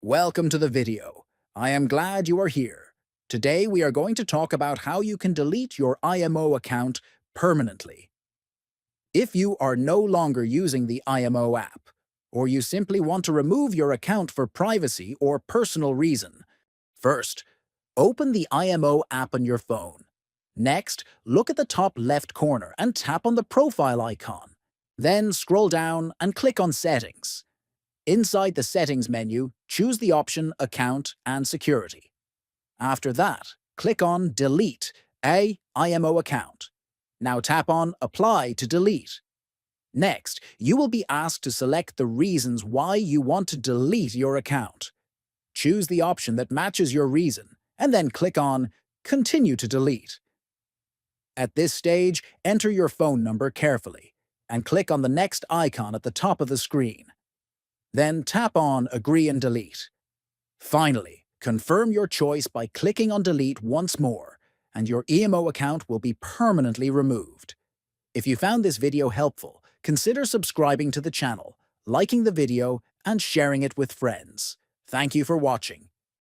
Welcome to the video. I am glad you are here. Today we are going to talk about how you can delete your IMO account permanently. If you are no longer using the IMO app, or you simply want to remove your account for privacy or personal reason, first, open the IMO app on your phone. Next, look at the top left corner and tap on the profile icon. Then scroll down and click on Settings. Inside the Settings menu, choose the option Account and Security. After that, click on Delete a IMO account. Now tap on Apply to delete. Next, you will be asked to select the reasons why you want to delete your account. Choose the option that matches your reason, and then click on Continue to delete. At this stage, enter your phone number carefully, and click on the next icon at the top of the screen. Then tap on Agree and Delete. Finally, confirm your choice by clicking on Delete once more, and your IMO account will be permanently removed. If you found this video helpful, consider subscribing to the channel, liking the video, and sharing it with friends. Thank you for watching.